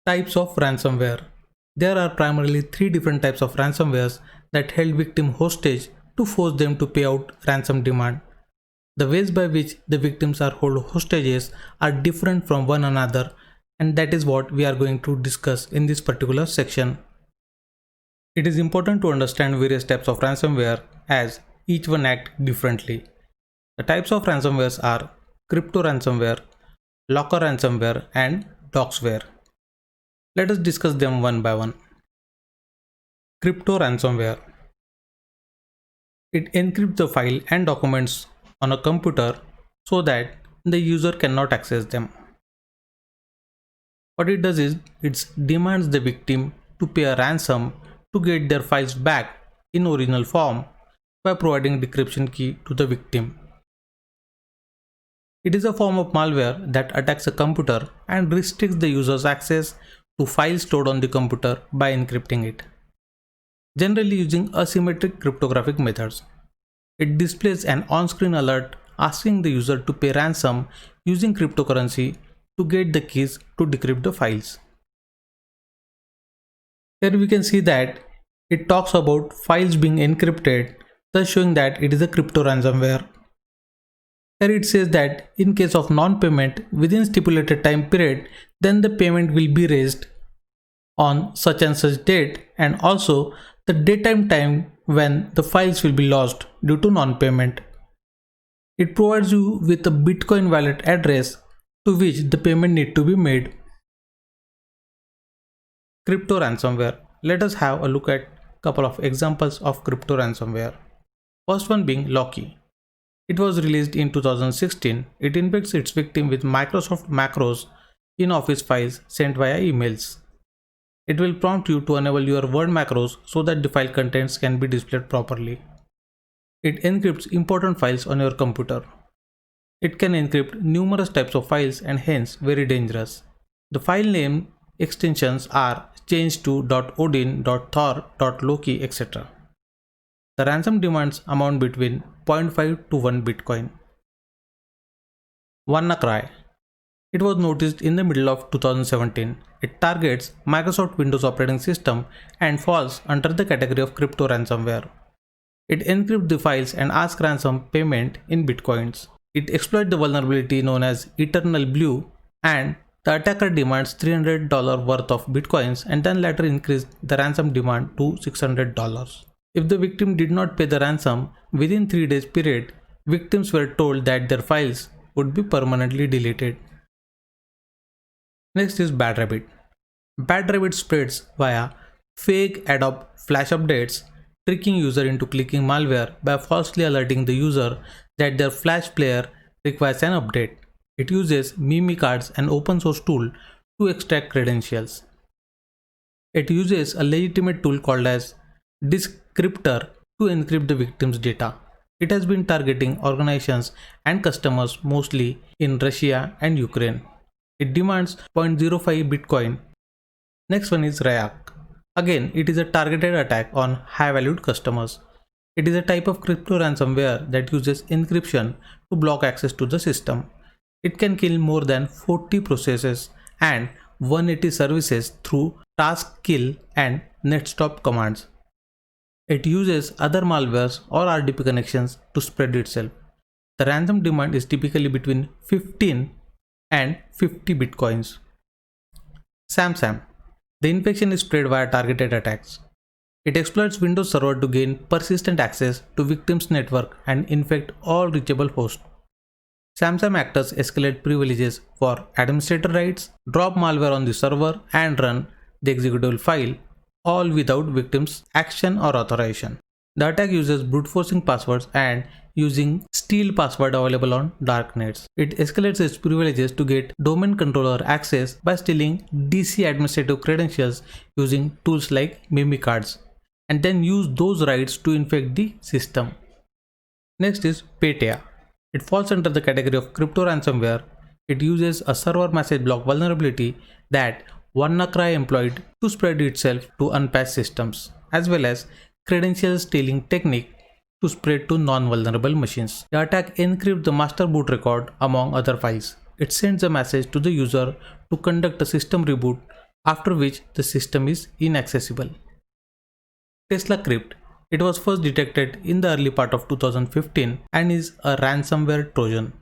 Types of ransomware. There are primarily three different types of ransomwares that held victim hostage to force them to pay out ransom demand. The ways by which the victims are held hostages are different from one another, and that is what we are going to discuss in this particular section. It is important to understand various types of ransomware as each one act differently. The types of ransomwares are crypto ransomware, locker ransomware, and doxware. Let us discuss them one by one. Crypto ransomware. It encrypts the file and documents on a computer so that the user cannot access them. What it does is it demands the victim to pay a ransom to get their files back in original form by providing decryption key to the victim. It is a form of malware that attacks a computer and restricts the user's access to files stored on the computer by encrypting it, generally using asymmetric cryptographic methods. It displays an on-screen alert asking the user to pay ransom using cryptocurrency to get the keys to decrypt the files. Here we can see that it talks about files being encrypted, thus showing that it is a crypto ransomware. Here it says that in case of non-payment within stipulated time period, then the payment will be raised on such and such date, and also the daytime time when the files will be lost due to non-payment. It provides you with a Bitcoin wallet address to which the payment need to be made. Crypto ransomware. Let us have a look at a couple of examples of crypto ransomware. First one being Loki. It was released in 2016. It infects its victim with Microsoft macros in Office files sent via emails. It will prompt you to enable your Word macros so that the file contents can be displayed properly. It encrypts important files on your computer. It can encrypt numerous types of files and hence very dangerous. The file name extensions are changed to .odin, .thor, .loki, etc. The ransom demands amount between 0.5 to 1 Bitcoin. WannaCry. It was noticed in the middle of 2017. It targets Microsoft Windows operating system and falls under the category of crypto ransomware. It encrypts the files and asks ransom payment in bitcoins. It exploits the vulnerability known as Eternal Blue, and the attacker demands $300 worth of bitcoins and then later increased the ransom demand to $600. If the victim did not pay the ransom within 3 days period, victims were told that their files would be permanently deleted. Next is Bad Rabbit. Bad Rabbit spreads via fake Adobe Flash updates, tricking user into clicking malware by falsely alerting the user that their Flash player requires an update. It uses Mimicards, an open source tool, to extract credentials. It uses a legitimate tool called as Descryptor to encrypt the victim's data. It has been targeting organizations and customers mostly in Russia and Ukraine. It demands 0.05 Bitcoin. Next one is Ryak. Again, it is a targeted attack on high-valued customers. It is a type of crypto ransomware that uses encryption to block access to the system. It can kill more than 40 processes and 180 services through task kill and netstop commands. It uses other malwares or RDP connections to spread itself. The ransom demand is typically between 15 and 50 bitcoins. SamSam. The infection is spread via targeted attacks. It exploits Windows Server to gain persistent access to victims' network and infect all reachable hosts. SamSam actors escalate privileges for administrator rights, drop malware on the server, and run the executable file, all without victims' action or authorization. The attack uses brute forcing passwords and using steal password available on darknets. It escalates its privileges to get domain controller access by stealing DC administrative credentials using tools like Mimicards, and then use those rights to infect the system. Next is Petya. It falls under the category of crypto ransomware. It uses a server message block vulnerability that WannaCry employed to spread itself to unpatched systems, as well as credential stealing technique to spread to non-vulnerable machines. The attack encrypts the master boot record among other files. It sends a message to the user to conduct a system reboot after which the system is inaccessible. Tesla Crypt. It was first detected in the early part of 2015 and is a ransomware Trojan.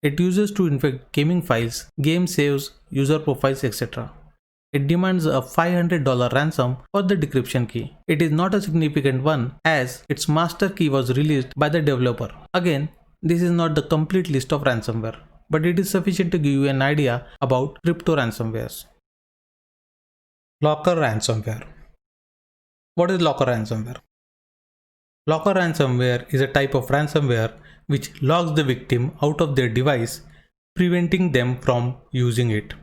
It uses to infect gaming files, game saves, user profiles, etc. It demands a $500 ransom for the decryption key. It is not a significant one as its master key was released by the developer. Again, this is not the complete list of ransomware, but it is sufficient to give you an idea about crypto ransomwares. Locker ransomware. What is locker ransomware? Locker ransomware is a type of ransomware which locks the victim out of their device, preventing them from using it.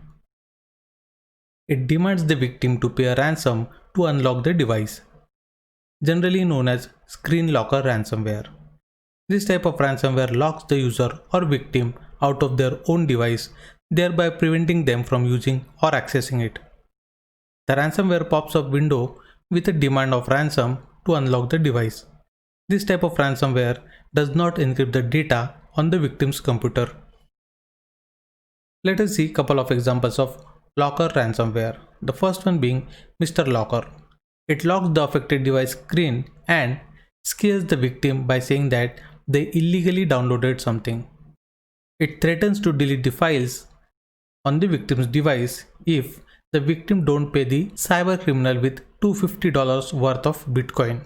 It demands the victim to pay a ransom to unlock the device, generally known as screen locker ransomware. This type of ransomware locks the user or victim out of their own device, thereby preventing them from using or accessing it. The ransomware pops up window with a demand of ransom to unlock the device. This type of ransomware does not encrypt the data on the victim's computer. Let us see a couple of examples of locker ransomware. The first one being Mr. Locker. It locks the affected device screen and scares the victim by saying that they illegally downloaded something. It threatens to delete the files on the victim's device if the victim don't pay the cyber criminal with $250 worth of Bitcoin.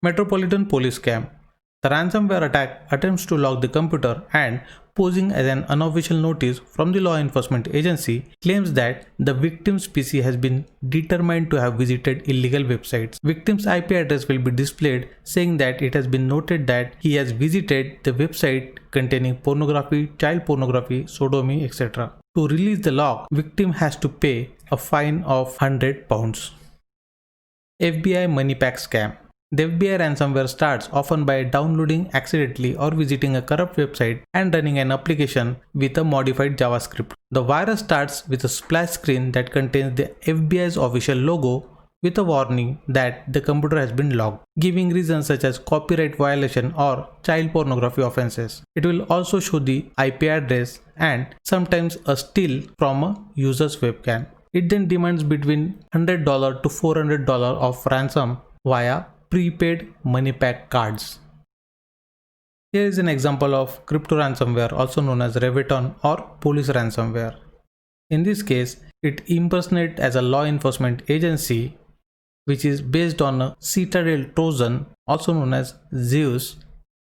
Metropolitan Police Scam. The ransomware attack attempts to lock the computer and, posing as an unofficial notice from the law enforcement agency, claims that the victim's PC has been determined to have visited illegal websites. Victim's IP address will be displayed saying that it has been noted that he has visited the website containing pornography, child pornography, sodomy, etc. To release the lock, victim has to pay a fine of £100. FBI Money Pack Scam. The FBI ransomware starts often by downloading accidentally or visiting a corrupt website and running an application with a modified JavaScript. The virus starts with a splash screen that contains the FBI's official logo with a warning that the computer has been locked, giving reasons such as copyright violation or child pornography offenses. It will also show the IP address and sometimes a still from a user's webcam. It then demands between $100 to $400 of ransom via prepaid money pack cards. Here is an example of crypto ransomware, also known as Reveton or police ransomware. In this case, it impersonates as a law enforcement agency which is based on a Citadel Trojan, also known as Zeus,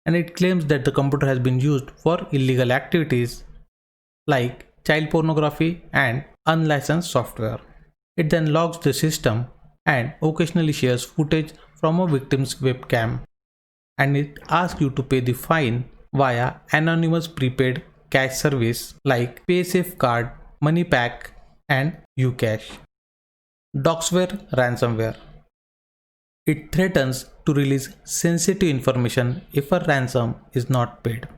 and it claims that the computer has been used for illegal activities like child pornography and unlicensed software. It then logs the system and occasionally shares footage from a victim's webcam, and it asks you to pay the fine via anonymous prepaid cash service like PaySafe Card, MoneyPack, and Ucash. Doxware ransomware. It threatens to release sensitive information if a ransom is not paid.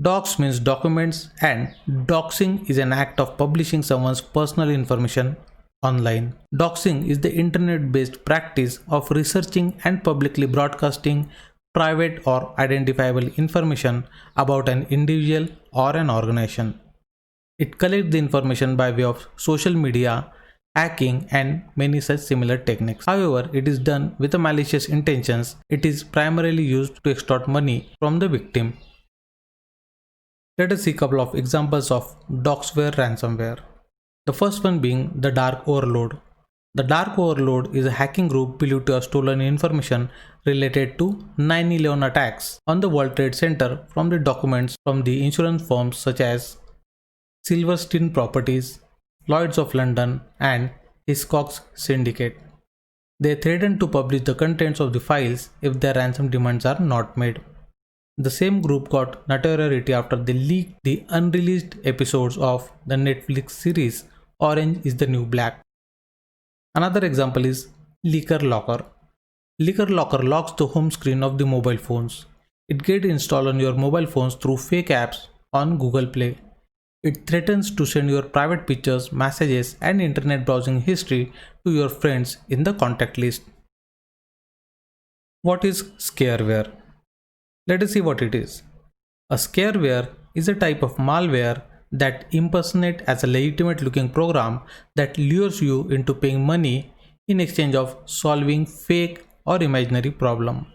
Dox means documents, and doxing is an act of publishing someone's personal information online. Doxing is the internet-based practice of researching and publicly broadcasting private or identifiable information about an individual or an organization. It collects the information by way of social media, hacking, and many such similar techniques. However, it is done with a malicious intentions. It is primarily used to extort money from the victim. Let us see a couple of examples of Doxware ransomware. The first one being the Dark Overlord. The Dark Overlord is a hacking group believed to have stolen information related to 9/11 attacks on the World Trade Center from the documents from the insurance firms such as Silverstein Properties, Lloyds of London, and Hiscox Syndicate. They threaten to publish the contents of the files if their ransom demands are not made. The same group got notoriety after they leaked the unreleased episodes of the Netflix series Orange is the New Black. Another example is Leaker Locker. Leaker Locker locks the home screen of the mobile phones. It gets installed on your mobile phones through fake apps on Google Play. It threatens to send your private pictures, messages, and internet browsing history to your friends in the contact list. What is scareware? Let us see what it is. A scareware is a type of malware that impersonate as a legitimate looking program that lures you into paying money in exchange of solving fake or imaginary problem.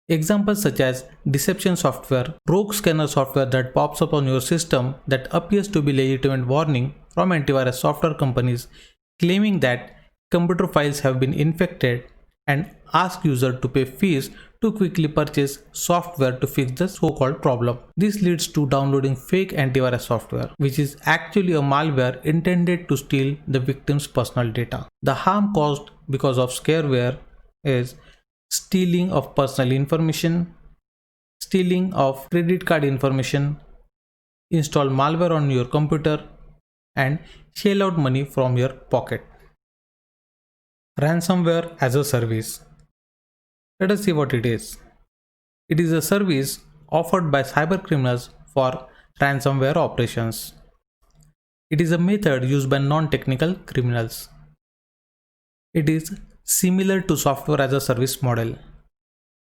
Examples such as deception software, rogue scanner software that pops up on your system that appears to be legitimate warning from antivirus software companies claiming that computer files have been infected, and ask user to pay fees to quickly purchase software to fix the so-called problem. This leads to downloading fake antivirus software, which is actually a malware intended to steal the victim's personal data. The harm caused because of scareware is stealing of personal information, stealing of credit card information, install malware on your computer, and shell out money from your pocket. Ransomware as a service. Let us see what it is. It is a service offered by cybercriminals for ransomware operations. It is a method used by non-technical criminals. It is similar to software as a service model.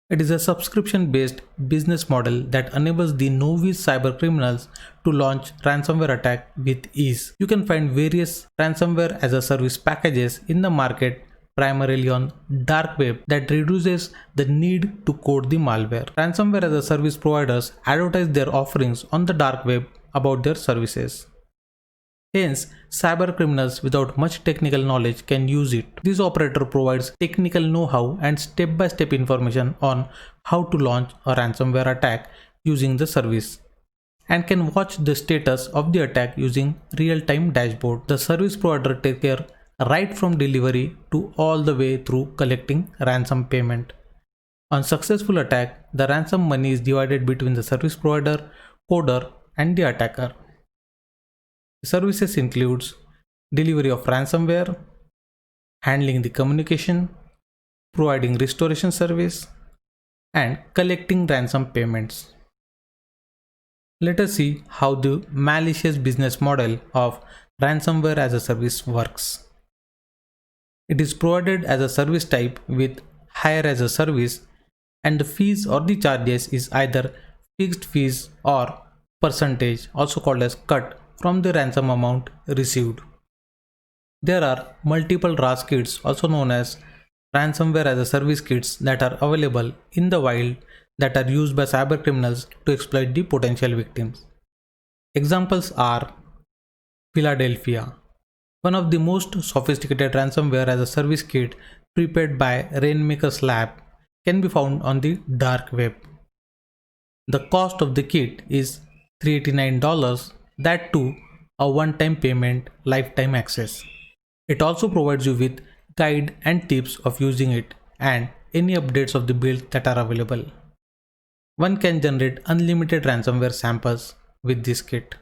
It is a subscription-based business model that enables the novice cybercriminals to launch ransomware attack with ease. You can find various ransomware as a service packages in the market, primarily on dark web, that reduces the need to code the malware. Ransomware as a service providers advertise their offerings on the dark web about their services. Hence, cybercriminals without much technical knowledge can use it. This operator provides technical know-how and step-by-step information on how to launch a ransomware attack using the service, and can watch the status of the attack using real-time dashboard. The service provider takes care right from delivery to all the way through collecting ransom payment. On successful attack, the ransom money is divided between the service provider, coder, and the attacker. Services includes delivery of ransomware, handling the communication, providing restoration service, and collecting ransom payments. Let us see how the malicious business model of ransomware as a service works. It is provided as a service type with hire as a service, and the fees or the charges is either fixed fees or percentage, also called as cut, from the ransom amount received. There are multiple RAS kits, also known as ransomware as a service kits, that are available in the wild that are used by cybercriminals to exploit the potential victims. Examples are Philadelphia, one of the most sophisticated ransomware as a service kit prepared by Rainmaker's Lab, can be found on the dark web. The cost of the kit is $389, that too a one-time payment, lifetime access. It also provides you with guide and tips of using it and any updates of the build that are available. One can generate unlimited ransomware samples with this kit.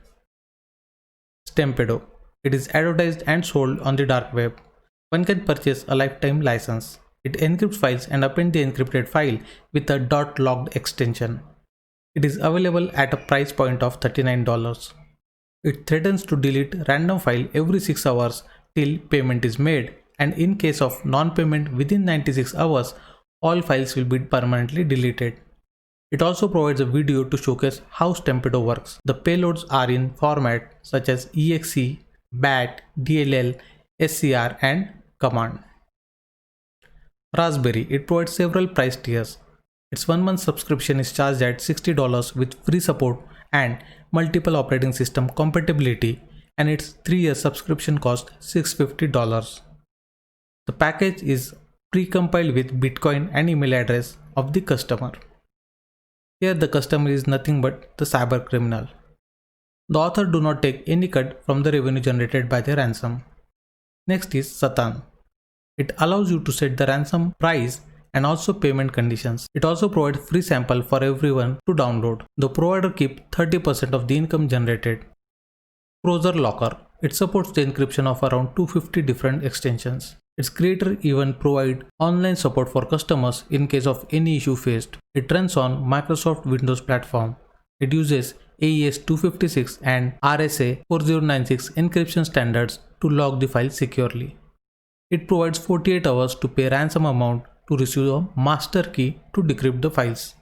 Stempedo. It is advertised and sold on the dark web. One can purchase a lifetime license. It encrypts files and appends the encrypted file with a .logged extension. It is available at a price point of $39. It threatens to delete random file every 6 hours till payment is made, and in case of non-payment within 96 hours, all files will be permanently deleted. It also provides a video to showcase how Stempedo works. The payloads are in format such as exe, bat, dll, scr, and command. Raspberry. It provides several price tiers. Its 1-month subscription is charged at $60 with free support and multiple operating system compatibility, and its 3-year subscription costs $650. The package is pre-compiled with Bitcoin and email address of the customer. Here the customer is nothing but the cyber criminal. The author do not take any cut from the revenue generated by the ransom. Next is Satan. It allows you to set the ransom price and also payment conditions. It also provides free sample for everyone to download. The provider keeps 30% of the income generated. Browser Locker. It supports the encryption of around 250 different extensions. Its creator even provide online support for customers in case of any issue faced. It runs on Microsoft Windows platform. It uses AES 256 and RSA 4096 encryption standards to lock the file securely. It provides 48 hours to pay ransom amount to receive a master key to decrypt the files.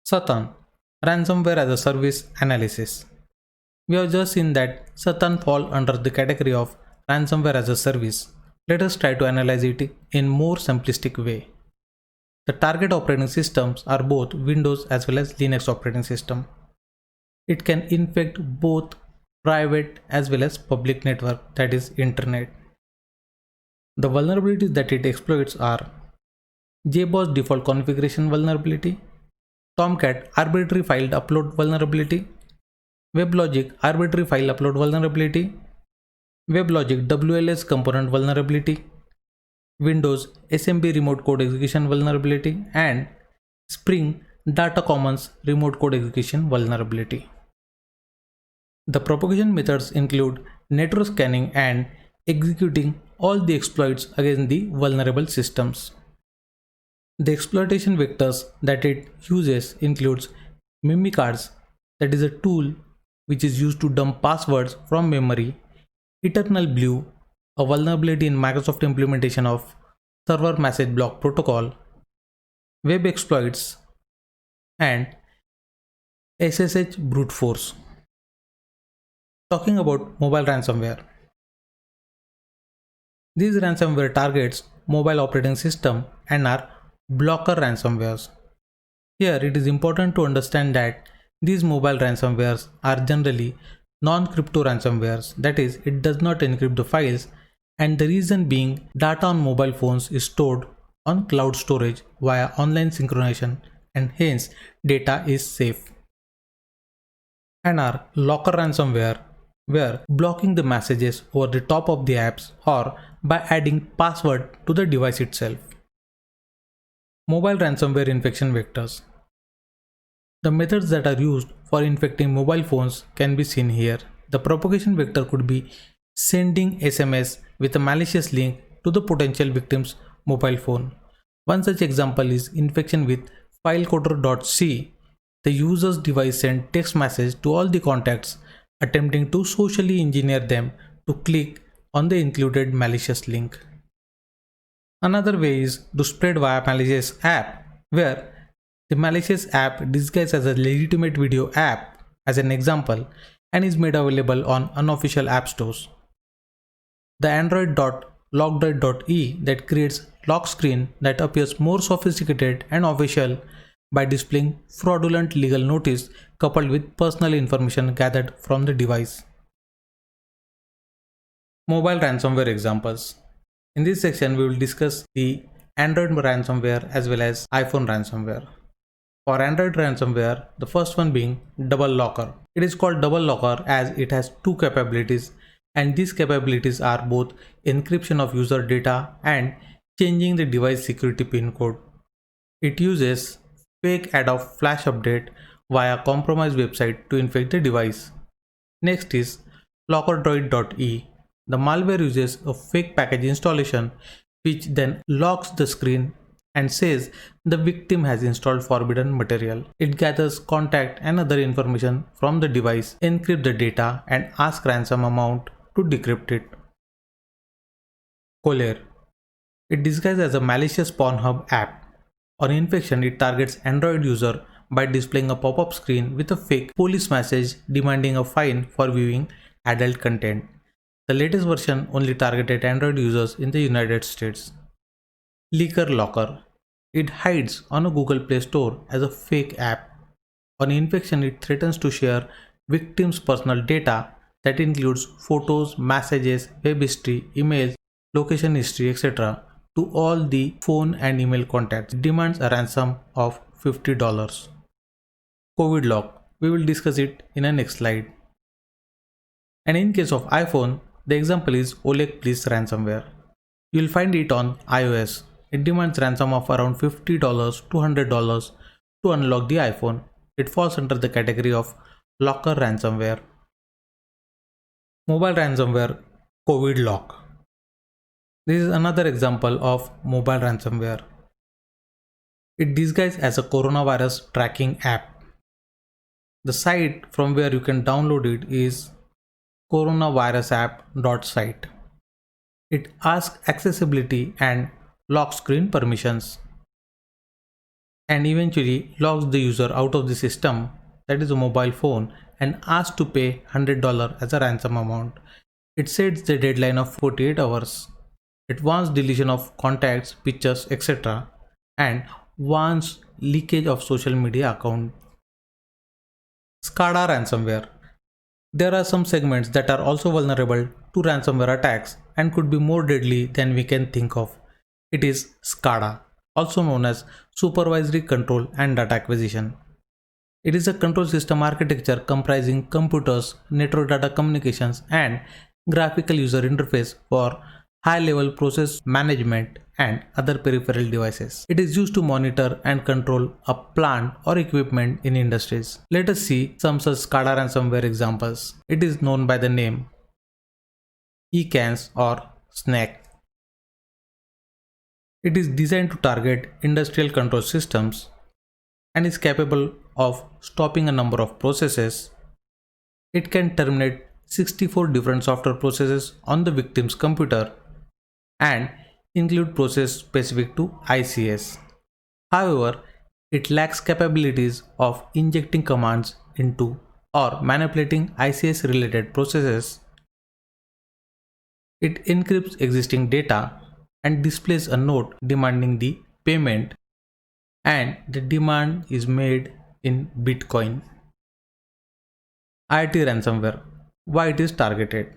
Satan. Ransomware as a service analysis. We have just seen that Satan fall under the category of ransomware as a service. Let us try to analyze it in more simplistic way. The target operating systems are both Windows as well as Linux operating system. It can infect both private as well as public network, that is internet. The vulnerabilities that it exploits are JBoss default configuration vulnerability, Tomcat arbitrary file upload vulnerability, WebLogic arbitrary file upload vulnerability, WebLogic WLS component vulnerability, Windows SMB remote code execution vulnerability, and Spring Data Commons remote code execution vulnerability. The propagation methods include network scanning and executing all the exploits against the vulnerable systems. The exploitation vectors that it uses includes Mimicards, that is a tool which is used to dump passwords from memory, Eternal Blue, a vulnerability in Microsoft implementation of Server Message Block Protocol, web exploits, and SSH brute force. Talking about mobile ransomware. These ransomware targets mobile operating system and are blocker ransomwares. Here it is important to understand that these mobile ransomwares are generally non-crypto ransomwares, that is, it does not encrypt the files, and the reason being data on mobile phones is stored on cloud storage via online synchronization and hence data is safe. And are locker ransomware, where blocking the messages over the top of the apps or by adding password to the device itself. Mobile ransomware infection vectors. The methods that are used for infecting mobile phones can be seen here. The propagation vector could be sending SMS with a malicious link to the potential victim's mobile phone. One such example is infection with filecoder.c. The user's device sent text message to all the contacts, attempting to socially engineer them to click on the included malicious link. Another way is to spread via malicious app, where the malicious app disguised as a legitimate video app as an example and is made available on unofficial app stores. The Android.lockdroid.e that creates lock screen that appears more sophisticated and official by displaying fraudulent legal notice coupled with personal information gathered from the device. Mobile ransomware examples. In this section we will discuss the Android ransomware as well as iPhone ransomware. For Android ransomware, the first one being Double Locker. It is called Double Locker as it has two capabilities, and these capabilities are both encryption of user data and changing the device security pin code. It uses fake Adobe Flash update via compromised website to infect the device. Next is LockerDroid.e. The malware uses a fake package installation which then locks the screen and says the victim has installed forbidden material. It gathers contact and other information from the device, encrypts the data and asks ransom amount to decrypt it. Collier. It disguises as a malicious Pornhub app. On infection, it targets Android user by displaying a pop-up screen with a fake police message demanding a fine for viewing adult content. The latest version only targeted Android users in the United States. Leaker Locker. It hides on a Google Play Store as a fake app. On infection, it threatens to share victims' personal data that includes photos, messages, web history, emails, location history, etc. to all the phone and email contacts. It demands a ransom of $50. COVID Lock. We will discuss it in a next slide. And in case of iPhone, the example is Oleg Please ransomware. You will find it on iOS. It demands ransom of around $50 to $100 to unlock the iPhone. It falls under the category of locker ransomware. Mobile ransomware COVID Lock. This is another example of mobile ransomware. It disguises as a coronavirus tracking app. The site from where you can download it is coronavirusapp.site. It asks accessibility and lock screen permissions and eventually locks the user out of the system that is a mobile phone, and asked to pay $100 as a ransom amount. It sets the deadline of 48 hours. It wants deletion of contacts, pictures, etc. and wants leakage of social media account. SCADA ransomware. There are some segments that are also vulnerable to ransomware attacks and could be more deadly than we can think of. It is SCADA, also known as Supervisory Control and Data Acquisition. It is a control system architecture comprising computers, network data communications, and graphical user interface for high-level process management and other peripheral devices. It is used to monitor and control a plant or equipment in industries. Let us see some such SCADA ransomware examples. It is known by the name ECANS or SNAC. It is designed to target industrial control systems and is capable of stopping a number of processes. It can terminate 64 different software processes on the victim's computer and include processes specific to ICS. However, it lacks capabilities of injecting commands into or manipulating ICS related processes. It encrypts existing data and displays a note demanding the payment, and the demand is made in Bitcoin. IoT ransomware. Why it is targeted?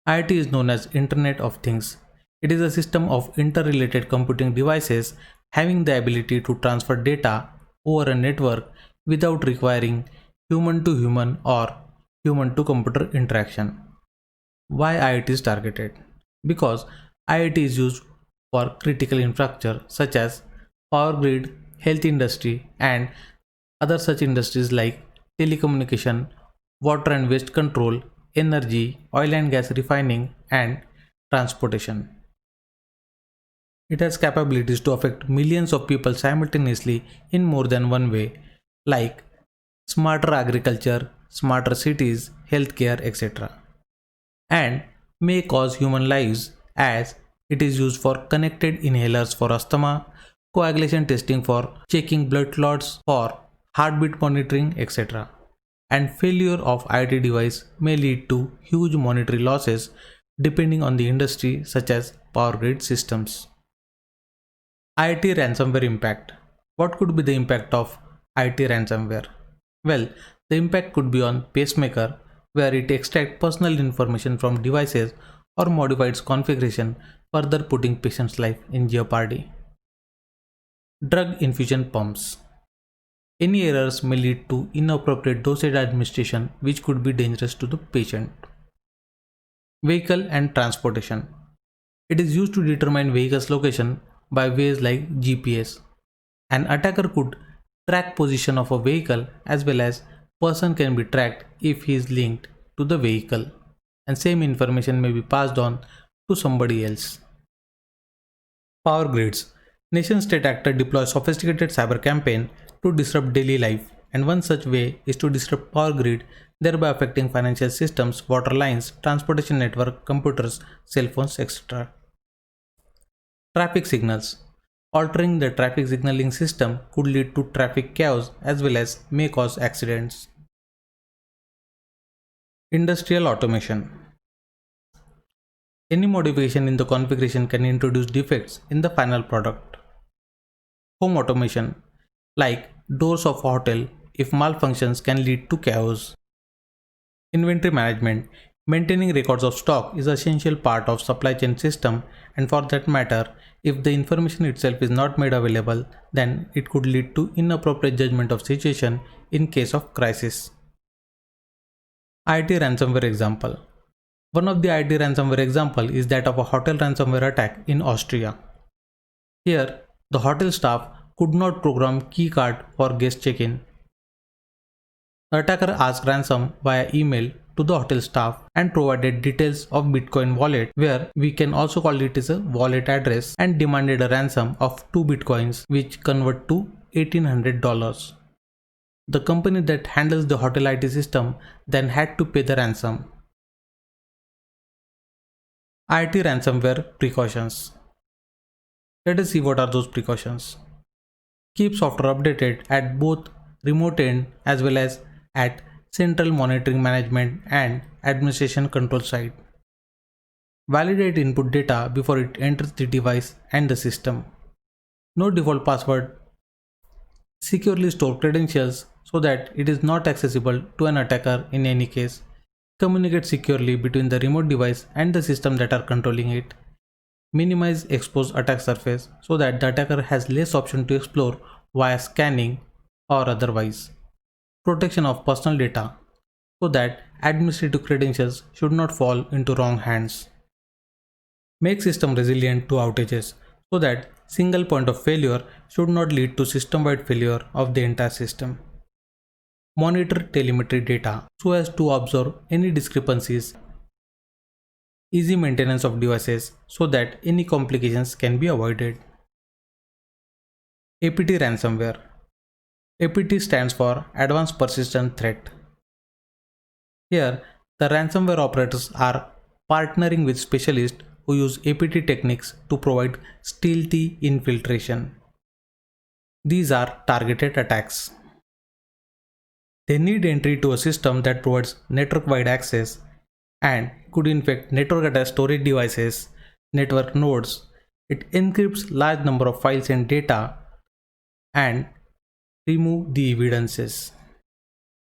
IoT is known as Internet of Things. It is a system of interrelated computing devices having the ability to transfer data over a network without requiring human to human or human to computer interaction. Why IoT is targeted? Because IoT is used for critical infrastructure such as power grid, health industry, and other such industries like telecommunication, water and waste control, energy, oil and gas refining, and transportation. It has capabilities to affect millions of people simultaneously in more than one way, like smarter agriculture, smarter cities, healthcare, etc. And may cause human lives as it is used for connected inhalers for asthma, coagulation testing for checking blood clots, for heartbeat monitoring, etc. And failure of IoT device may lead to huge monetary losses depending on the industry such as power grid systems. IoT ransomware impact. What could be the impact of IoT ransomware? Well, the impact could be on pacemaker, where it extracts personal information from devices or modifies its configuration, further putting patient's life in jeopardy. Drug infusion pumps. Any errors may lead to inappropriate dosage administration, which could be dangerous to the patient. Vehicle and transportation. It is used to determine vehicle's location by ways like GPS. An attacker could track position of a vehicle as well as person can be tracked if he is linked to the vehicle, and same information may be passed on to somebody else. Power grids. Nation state actor deploy sophisticated cyber campaign to disrupt daily life, and one such way is to disrupt power grid, thereby affecting financial systems, water lines, transportation network, computers, cell phones, etc. Traffic signals. Altering the traffic signaling system could lead to traffic chaos as well as may cause accidents. Industrial automation. Any modification in the configuration can introduce defects in the final product. Home automation, like doors of a hotel, if malfunctions can lead to chaos. Inventory management. Maintaining records of stock is an essential part of supply chain system, and for that matter, if the information itself is not made available, then it could lead to inappropriate judgment of situation in case of crisis. IoT ransomware example. One of the IoT ransomware example is that of a hotel ransomware attack in Austria. Here, the hotel staff could not program keycard for guest check-in. The attacker asked ransom via email to the hotel staff and provided details of Bitcoin wallet, where we can also call it as a wallet address, and demanded a ransom of 2 Bitcoins, which convert to $1,800. The company that handles the hotel IT system then had to pay the ransom. IT ransomware precautions. Let us see what are those precautions. Keep software updated at both remote end as well as at central monitoring management and administration control side. Validate input data before it enters the device and the system. No default password. Securely store credentials so that it is not accessible to an attacker in any case. Communicate securely between the remote device and the system that are controlling it. Minimize exposed attack surface so that the attacker has less option to explore via scanning or otherwise. Protection of personal data so that administrative credentials should not fall into wrong hands. Make system resilient to outages so that single point of failure should not lead to system-wide failure of the entire system. Monitor telemetry data so as to observe any discrepancies. Easy maintenance of devices so that any complications can be avoided. APT ransomware. APT stands for Advanced Persistent Threat. Here, the ransomware operators are partnering with specialists who use APT techniques to provide stealthy infiltration. These are targeted attacks. They need entry to a system that provides network-wide access and could infect network-attached storage devices, network nodes. It encrypts large number of files and data and remove the evidences.